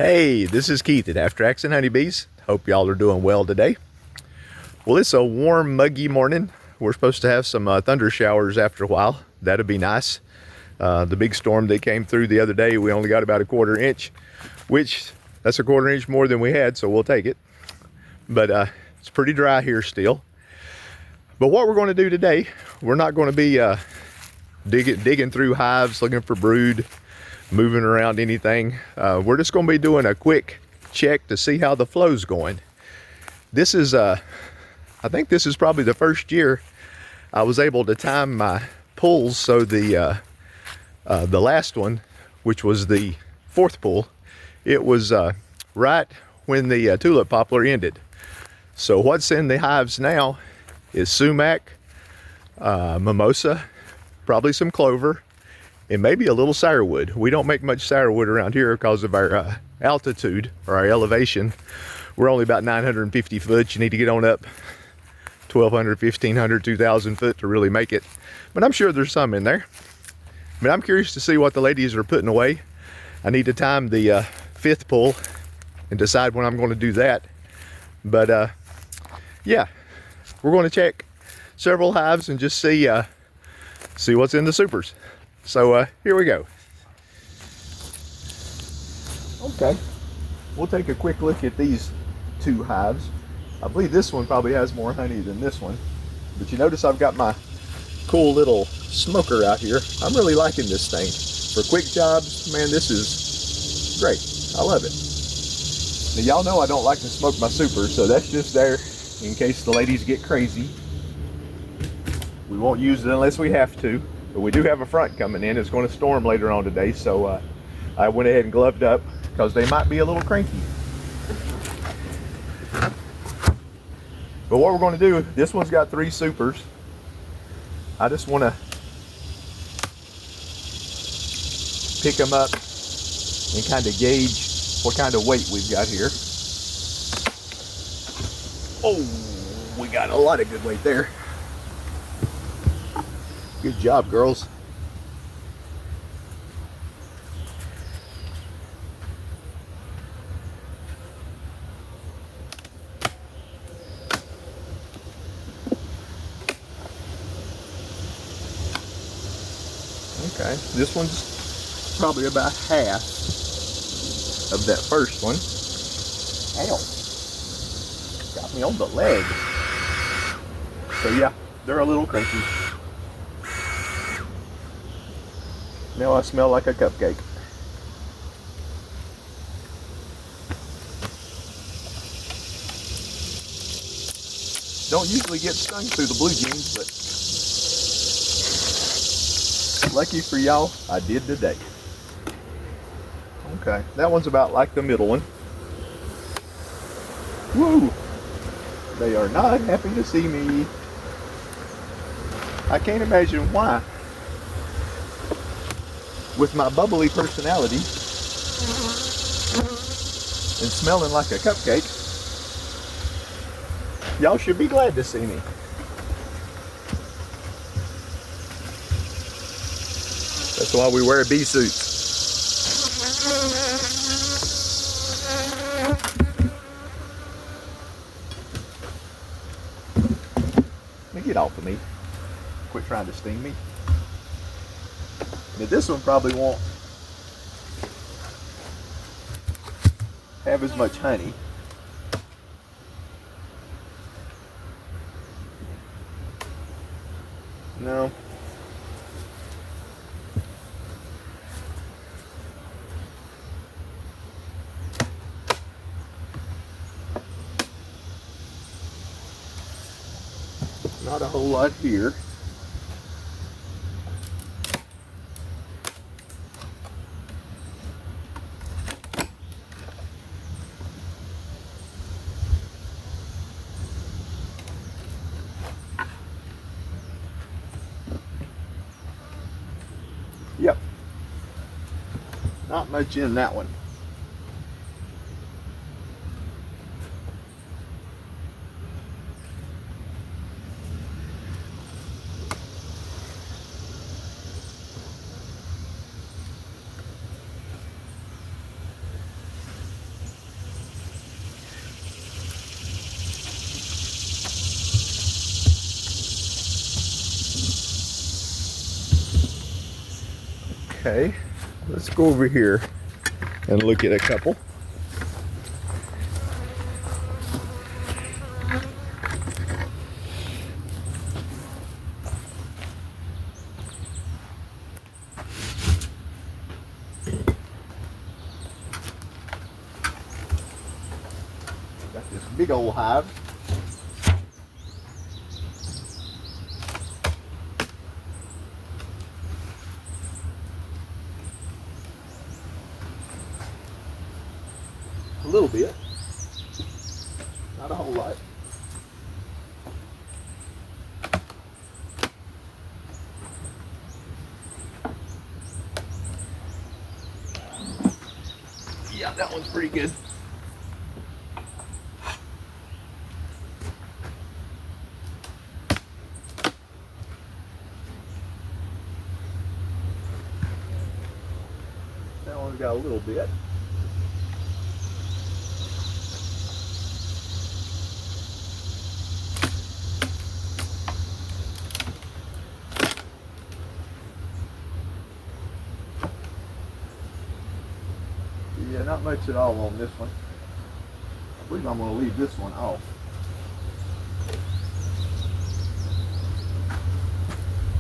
Hey, this is Keith at After and Honeybees. Hope y'all are doing well today. Well, it's a warm, muggy morning. We're supposed to have some thunder showers after a while. That'd be nice. The big storm that came through the other day, we only got about a 1/4 inch, which that's a 1/4 inch more than we had, so we'll take it. But it's pretty dry here still. But what we're going to do today, we're not going to be digging through hives looking for brood, moving around anything. We're just going to be doing a quick check to see how the flow's going. This is I think this is probably the first year I was able to time my pulls so the last one, which was the 4th pull, it was right when the tulip poplar ended. So what's in the hives now is sumac, mimosa, probably some clover, and maybe a little sourwood. We don't make much sourwood around here because of our altitude or our elevation. We're only about 950 foot. You need to get on up 1,200, 1,500, 2,000 foot to really make it. But I'm sure there's some in there. But I'm curious to see what the ladies are putting away. I need to time the 5th pull and decide when I'm going to do that. But yeah, we're going to check several hives and just see what's in the supers. So here we go. Okay, we'll take a quick look at these 2 hives. I believe this one probably has more honey than this one. But you notice I've got my cool little smoker out here. I'm really liking this thing. For quick jobs, man, this is great. I love it. Now y'all know I don't like to smoke my super, so that's just there in case the ladies get crazy. We won't use it unless we have to. But we do have a front coming in. It's going to storm later on today, so I went ahead and gloved up because they might be a little cranky. But what we're going to do, this one's got 3 supers. I just want to pick them up and kind of gauge what kind of weight we've got here. Oh, we got a lot of good weight there. Good job, girls. Okay, this one's probably about half of that first one. Ow, got me on the leg. So yeah, they're a little cranky. Now I smell like a cupcake. Don't usually get stung through the blue jeans, but lucky for y'all, I did today. Okay, that one's about like the middle one. Woo! They are not happy to see me. I can't imagine why. With my bubbly personality and smelling like a cupcake, y'all should be glad to see me. That's why we wear bee suits. Let me get off of me. Quit trying to sting me. Now this one probably won't have as much honey. No. Not a whole lot here. Yep, not much in that one. Okay, let's go over here and look at a couple. Got this big old hive. A little bit, not a whole lot. Yeah, that one's pretty good. That one's got a little bit. Yeah, not much at all on this one. I believe I'm going to leave this one off.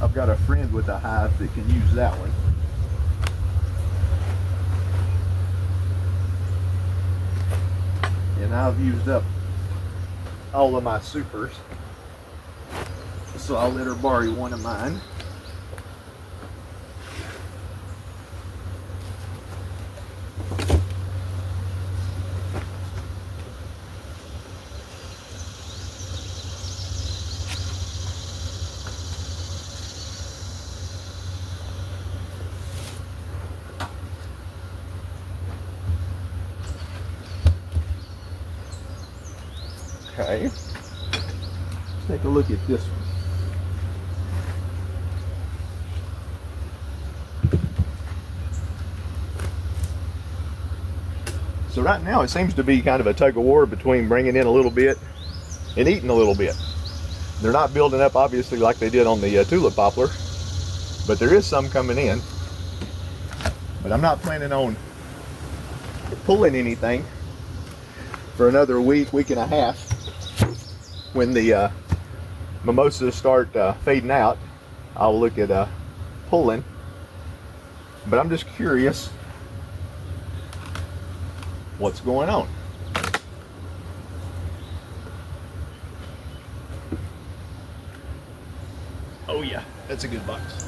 I've got a friend with a hive that can use that one. And I've used up all of my supers, so I'll let her borrow one of mine. Okay, let's take a look at this one. So right now it seems to be kind of a tug of war between bringing in a little bit and eating a little bit. They're not building up obviously like they did on the tulip poplar, but there is some coming in. But I'm not planning on pulling anything for another week, week and a half. When the mimosas start fading out, I'll look at pulling. But I'm just curious what's going on. Oh yeah, that's a good box.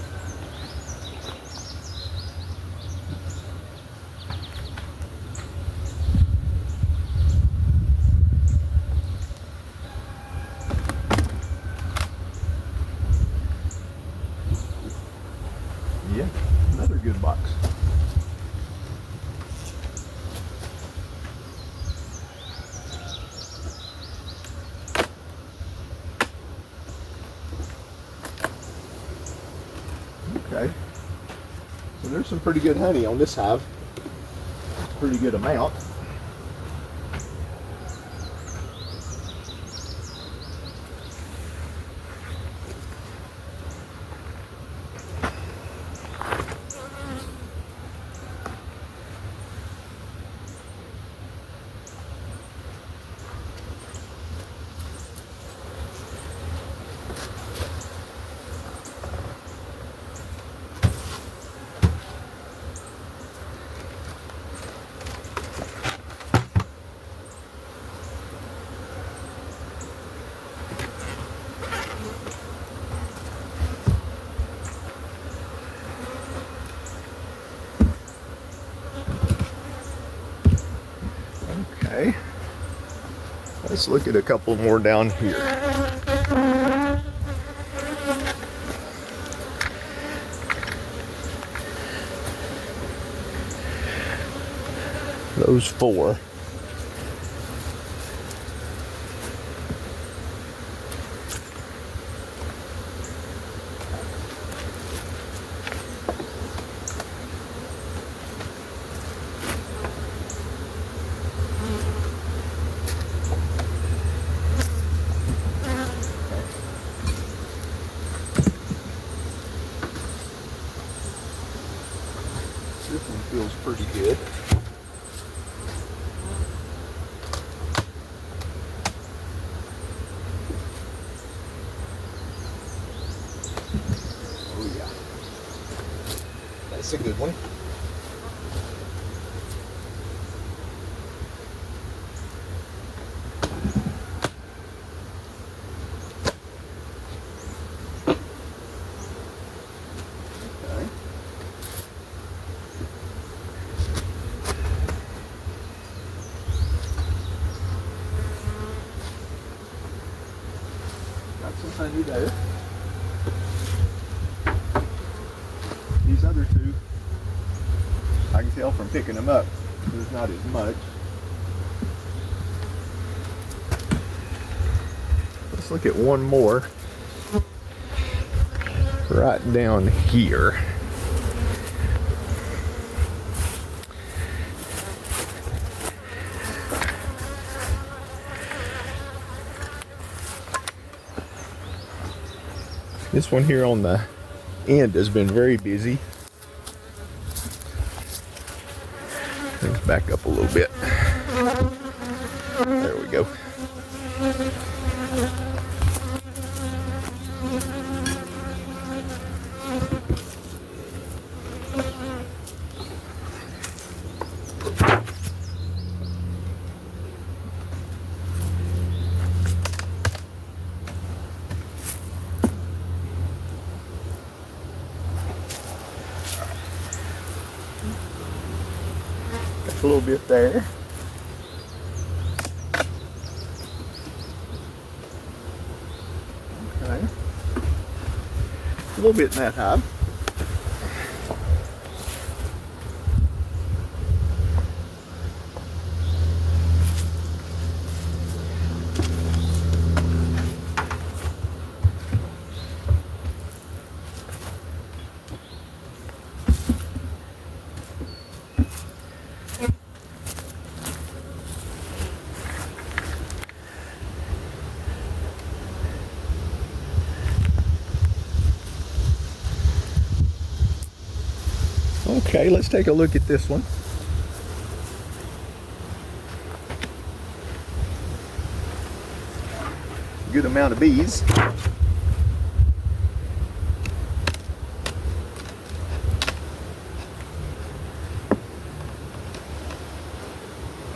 Yeah, another good box. Okay, so there's some pretty good honey on this hive. Pretty good amount. Okay, let's look at a couple more down here. Those four. pretty good. Oh yeah, that's a good one. Honey there. These other two, I can tell from picking them up, there's not as much. Let's look at one more right down here. This one here on the end has been very busy. Let's back up a little bit. There we go. A little bit there. Okay. A little bit in that hive. Okay, let's take a look at this one. Good amount of bees.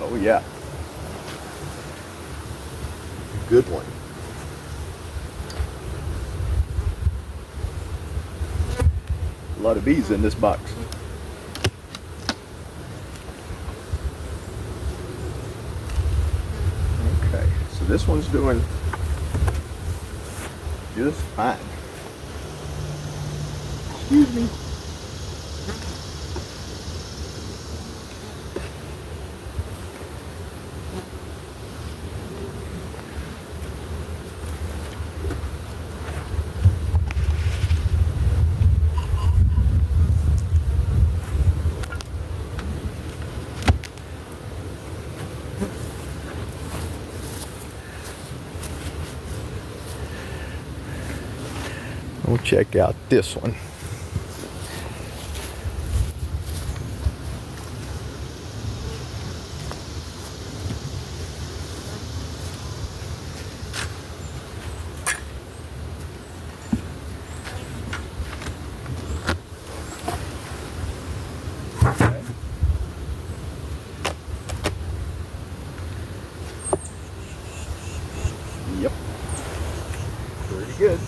Oh yeah. Good one. A lot of bees in this box. Okay, so this one's doing just fine. Excuse me. We'll check out this one. Okay. Yep. Pretty good.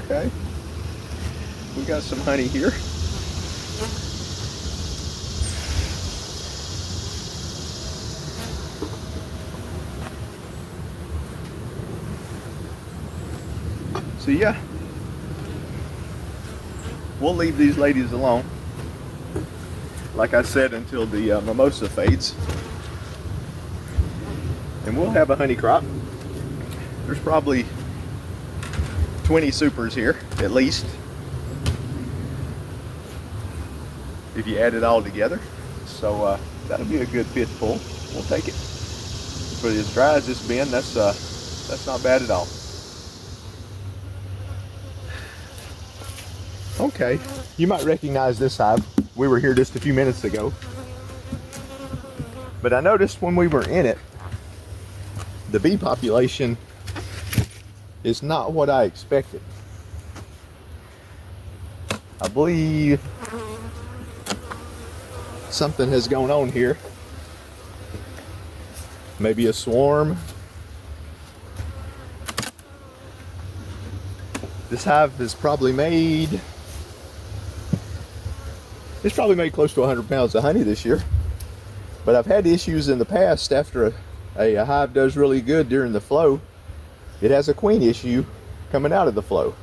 Okay, we got some honey here. So yeah, we'll leave these ladies alone, like I said, until the mimosa fades, and we'll have a honey crop. There's probably 20 supers here, at least, if you add it all together. So that'll be a good fifth pull. We'll take it. for as dry as it's been, that's not bad at all. Okay, you might recognize this hive. We were here just a few minutes ago. But I noticed when we were in it, the bee population is not what I expected. I believe something has gone on here. Maybe a swarm. This hive is probably made, it's probably made close to 100 pounds of honey this year. But I've had issues in the past after a hive does really good during the flow. It has a queen issue coming out of the flow.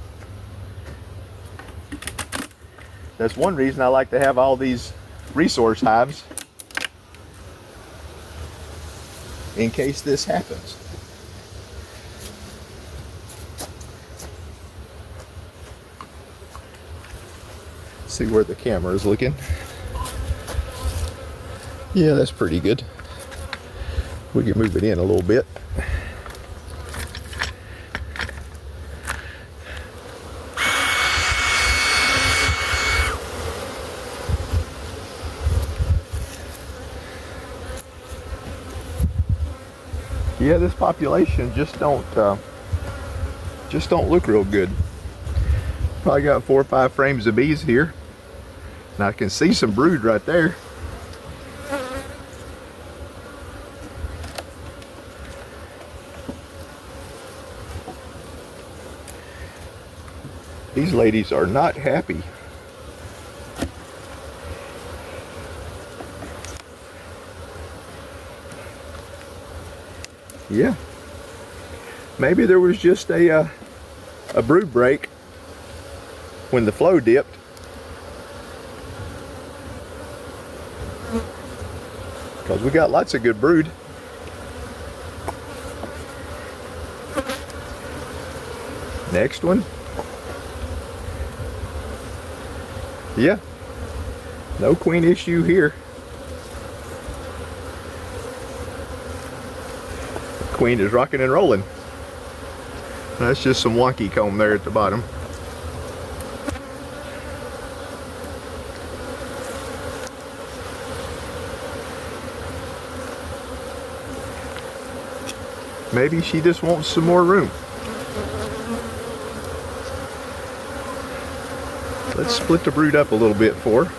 That's one reason I like to have all these resource hives, in case this happens. See where the camera is looking. Yeah, that's pretty good. We can move it in a little bit. Yeah, this population just don't look real good. Probably got 4 or 5 frames of bees here, and I can see some brood right there. These ladies are not happy. Yeah, maybe there was just a brood break when the flow dipped. Because we got lots of good brood. Next one. Yeah, no queen issue here. Queen is rocking and rolling. That's just some wonky comb there at the bottom. Maybe she just wants some more room. Let's split the brood up a little bit for her.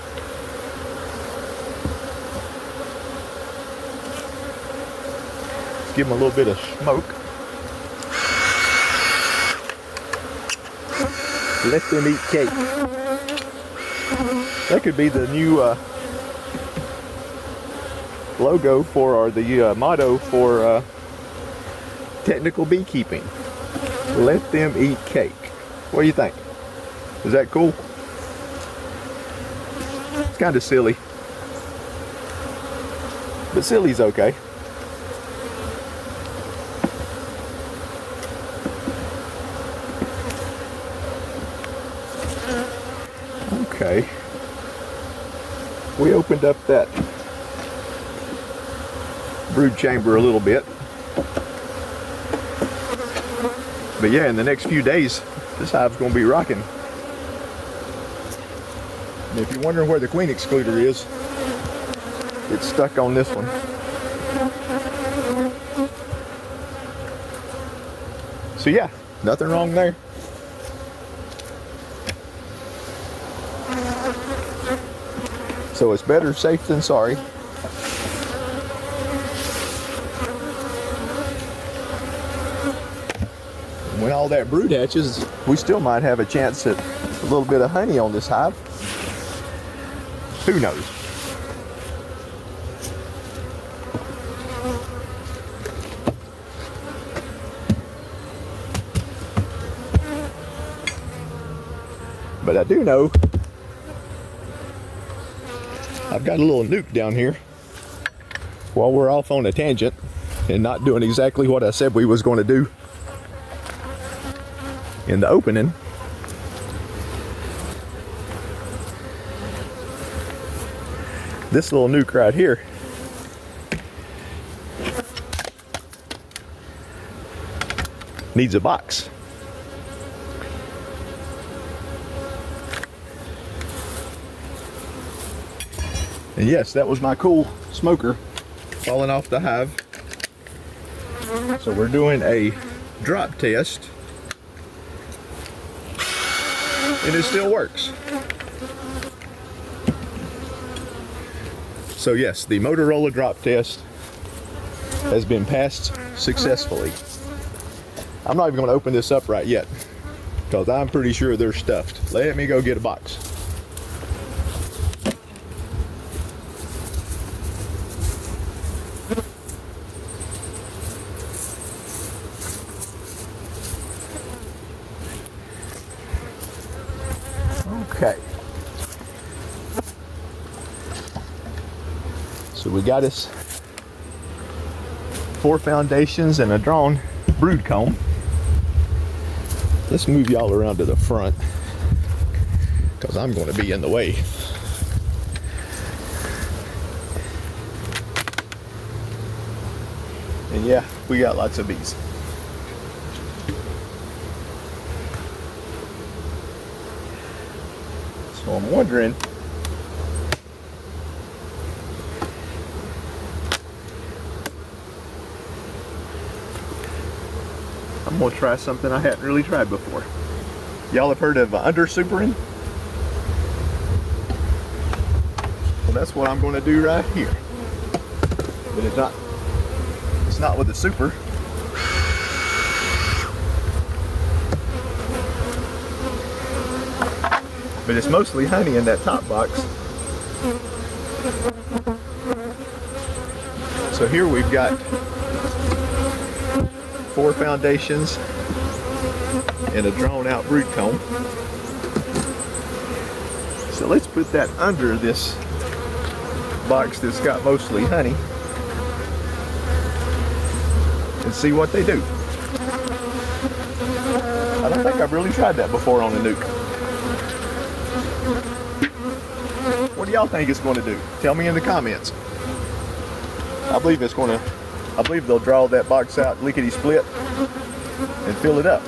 Let's give them a little bit of smoke. Let them eat cake. That could be the new logo for, or the motto for technical beekeeping. Let them eat cake. What do you think? Is that cool? It's kind of silly, but silly's okay. Okay, we opened up that brood chamber a little bit, but yeah, in the next few days this hive's going to be rocking. And if you're wondering where the queen excluder is, it's stuck on this one. So yeah, nothing wrong there. So it's better safe than sorry. When all that brood hatches, we still might have a chance at a little bit of honey on this hive. Who knows? But I do know I've got a little nuke down here while we're off on a tangent and not doing exactly what I said we was going to do in the opening. This little nuke right here needs a box. And yes, that was my cool smoker falling off the hive. So we're doing a drop test, and it still works. So yes, the Motorola drop test has been passed successfully. I'm not even going to open this up right yet because I'm pretty sure they're stuffed. Let me go get a box. Okay. So we got us 4 foundations and a drawn brood comb. Let's move y'all around to the front because I'm going to be in the way. And yeah, we got lots of bees. So I'm wondering, I'm going to try something I hadn't really tried before. Y'all have heard of under supering? Well, that's what I'm going to do right here. But it's not with the super. But it's mostly honey in that top box. So here we've got 4 foundations and a drawn out brood comb. So let's put that under this box that's got mostly honey and see what they do. I don't think I've really tried that before on a nuke. What do y'all think it's going to do? Tell me in the comments. I believe they'll draw that box out lickety split and fill it up.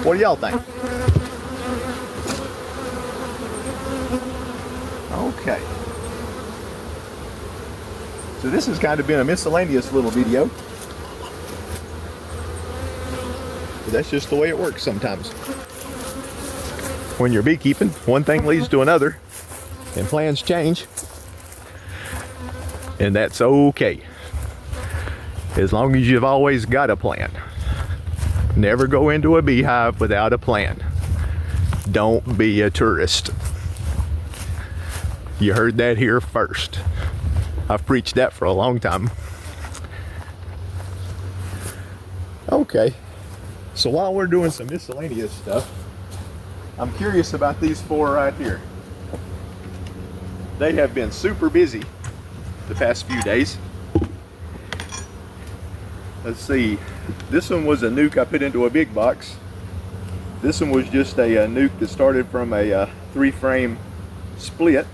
What do y'all think? Okay. So this has kind of been a miscellaneous little video. But that's just the way it works sometimes. When you're beekeeping, one thing leads to another, and plans change. And that's okay. As long as you've always got a plan. Never go into a beehive without a plan. Don't be a tourist. You heard that here first. I've preached that for a long time. Okay. So while we're doing some miscellaneous stuff, I'm curious about these 4 right here. They have been super busy the past few days. Let's see. This one was a nuke I put into a big box. This one was just a nuke that started from a 3-frame split.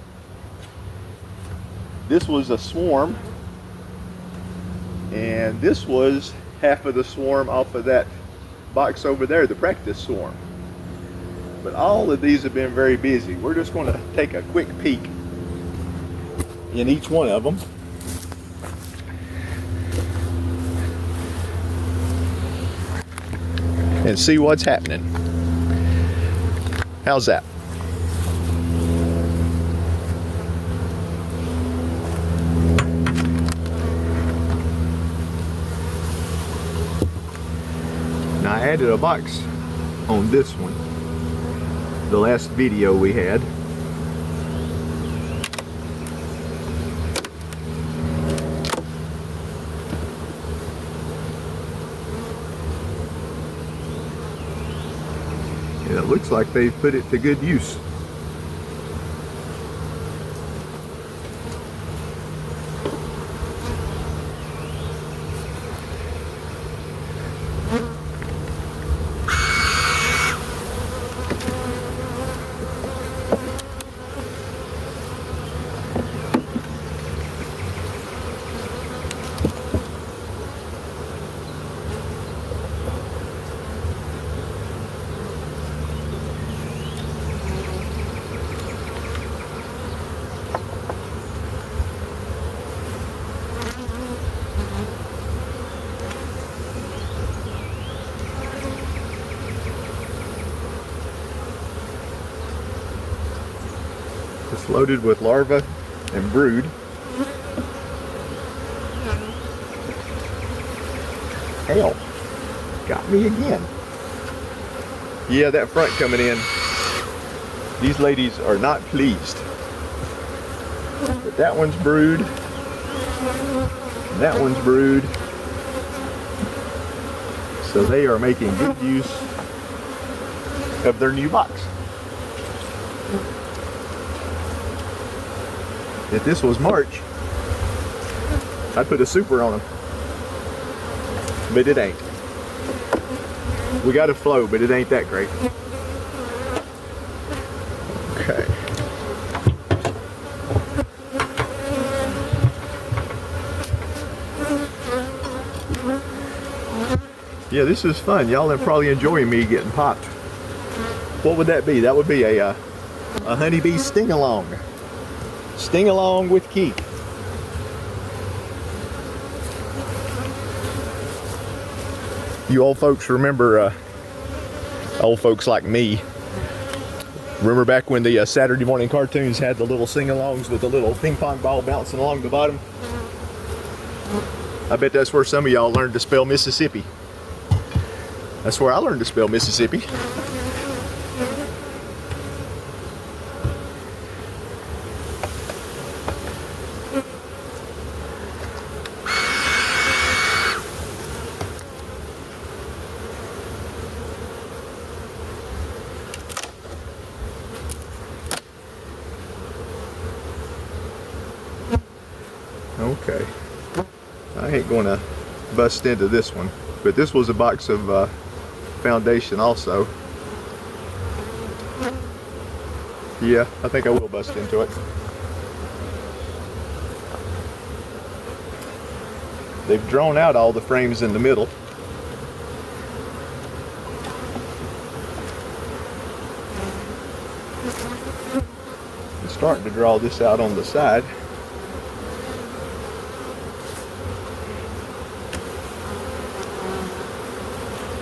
This was a swarm. And this was half of the swarm off of that box over there, the practice swarm. But all of these have been very busy. We're just going to take a quick peek in each one of them. And see what's happening. How's that? Now I added a box on this one. The last video we had. And it looks like they put it to good use. It's loaded with larvae and brood. Hell, got me again. Yeah, that front coming in. These ladies are not pleased. But that one's brood. And that one's brood. So they are making good use of their new box. If this was March, I'd put a super on them. But it ain't. We got a flow, but it ain't that great. Okay. Yeah, this is fun. Y'all are probably enjoying me getting popped. What would that be? That would be a honeybee sting-along. Sting-along with Keith. You old folks remember, old folks like me, remember back when the Saturday morning cartoons had the little sing-alongs with the little ping pong ball bouncing along the bottom? I bet that's where some of y'all learned to spell Mississippi. That's where I learned to spell Mississippi. Okay, I ain't gonna bust into this one, but this was a box of foundation also. Yeah, I think I will bust into it. They've drawn out all the frames in the middle. I'm starting to draw this out on the side.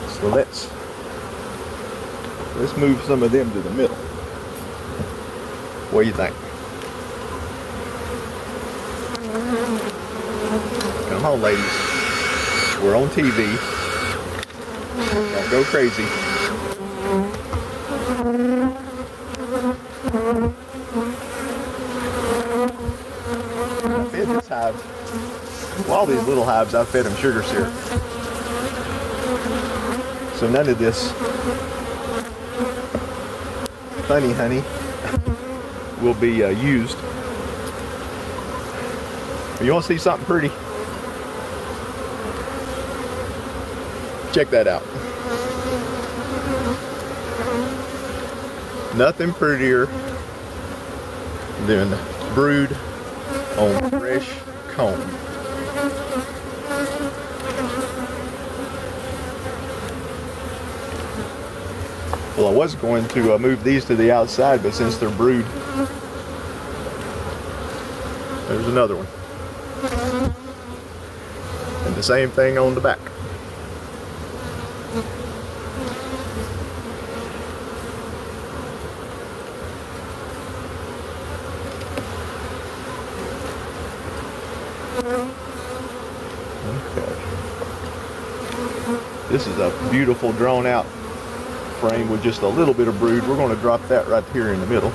So let's move some of them to the middle. What do you think? Come on, ladies. We're on TV. Don't go crazy. I fed this hive. Well, all these little hives, I fed them sugar syrup. So none of this honey will be used. You want to see something pretty? Check that out. Nothing prettier than brood on fresh comb. Well, I was going to move these to the outside, but since they're brood, there's another one. And the same thing on the back. Okay. This is a beautiful drawn out frame with just a little bit of brood. We're going to drop that right here in the middle.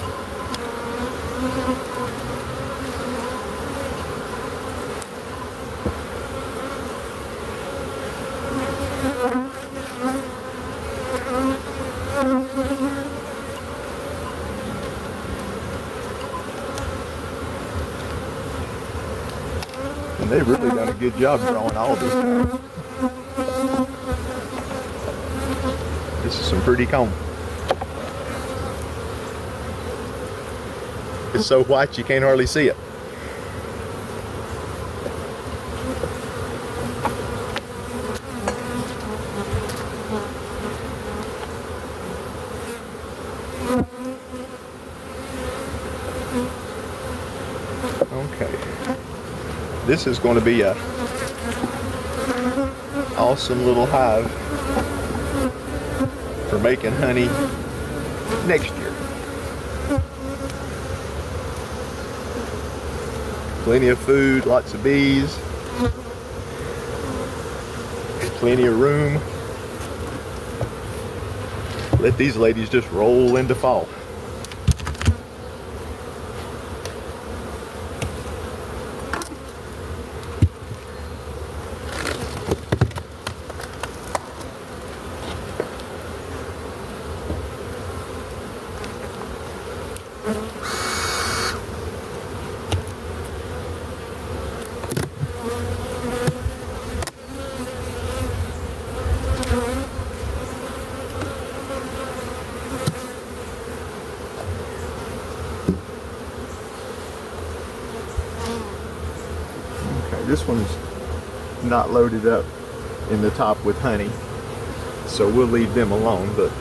And they've really done a good job drawing all of this. This is some pretty comb. It's so white you can't hardly see it. Okay. This is going to be a awesome little hive for making honey next year. Plenty of food, lots of bees, plenty of room. Let these ladies just roll into fall. This one's not loaded up in the top with honey, so we'll leave them alone, but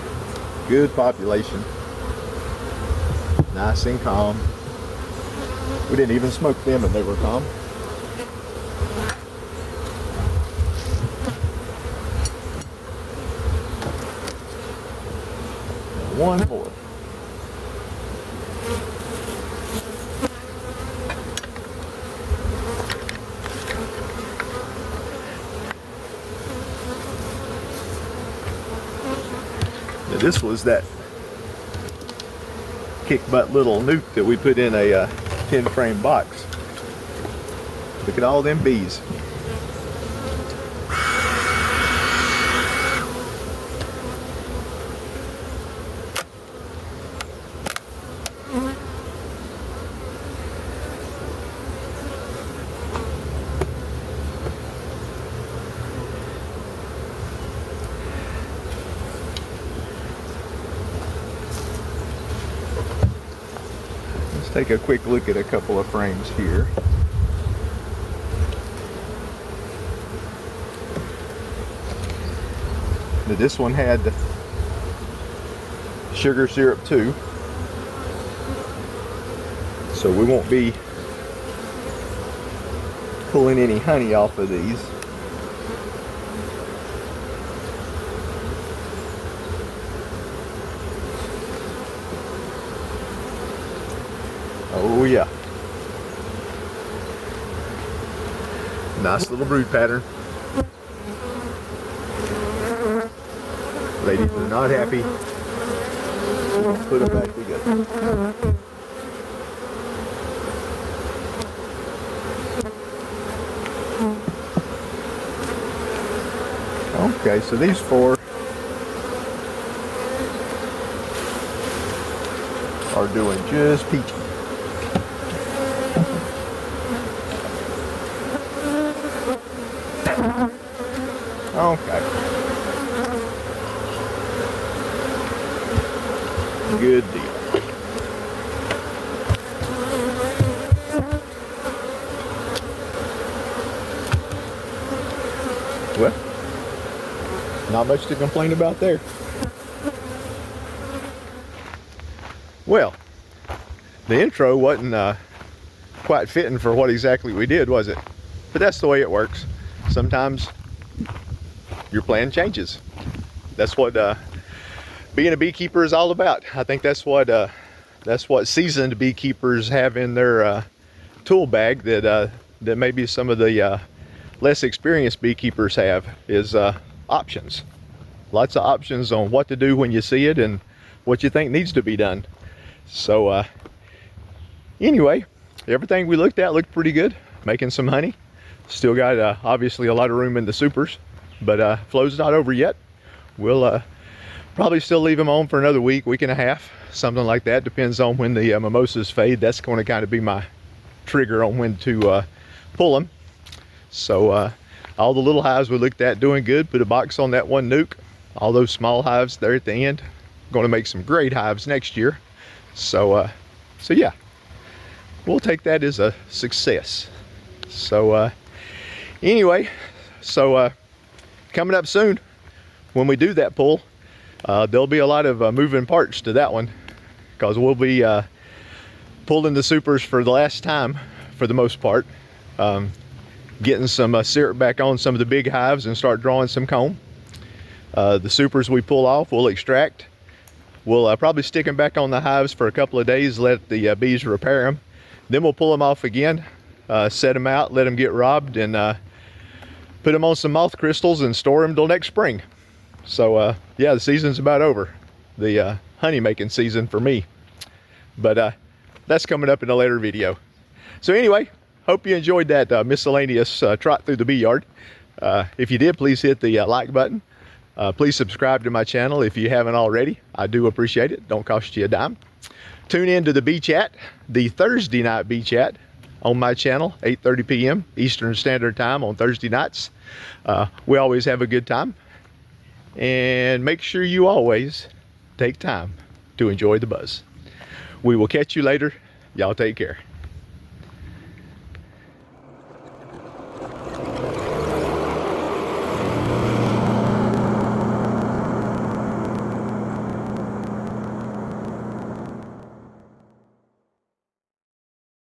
good population. Nice and calm. We didn't even smoke them and they were calm. One more. This was that kick butt little nuke that we put in a 10 frame box. Look at all them bees. Take a quick look at a couple of frames here. Now this one had sugar syrup too, so we won't be pulling any honey off of these. Oh yeah. Nice little brood pattern. Ladies are not happy. Put them back together. Okay, so these four are doing just peachy. Okay. Good deal. Well, not much to complain about there. Well, the intro wasn't quite fitting for what exactly we did, was it? But that's the way it works. Sometimes your plan changes. That's what being a beekeeper is all about. I think that's what seasoned beekeepers have in their tool bag that maybe some of the less experienced beekeepers have, is options. Lots of options on what to do when you see it and what you think needs to be done. So anyway, everything we looked at looked pretty good. Making some honey. Still got obviously a lot of room in the supers, but flow's not over yet. We'll probably still leave them on for another week and a half, something like that. Depends on when the mimosas fade. That's going to kind of be my trigger on when to pull them. So all the little hives we looked at doing good. Put a box on that one nuke. All those small hives there at the end, going to make some great hives next year. So yeah, we'll take that as a success. So anyway, so coming up soon when we do that pull, there'll be a lot of moving parts to that one, because we'll be pulling the supers for the last time for the most part, getting some syrup back on some of the big hives and start drawing some comb. The supers we pull off we'll extract. We'll probably stick them back on the hives for a couple of days, let the bees repair them. Then we'll pull them off again, set them out, let them get robbed, and put them on some moth crystals and store them till next spring. So yeah, the season's about over. The honey making season for me. But that's coming up in a later video. So anyway, hope you enjoyed that miscellaneous trot through the bee yard. If you did, please hit the like button. Please subscribe to my channel if you haven't already. I do appreciate it. Don't cost you a dime. Tune in to the bee chat, the Thursday night bee chat on my channel, 8:30 p.m. Eastern Standard Time on Thursday nights. We always have a good time. And make sure you always take time to enjoy the buzz. We will catch you later. Y'all take care.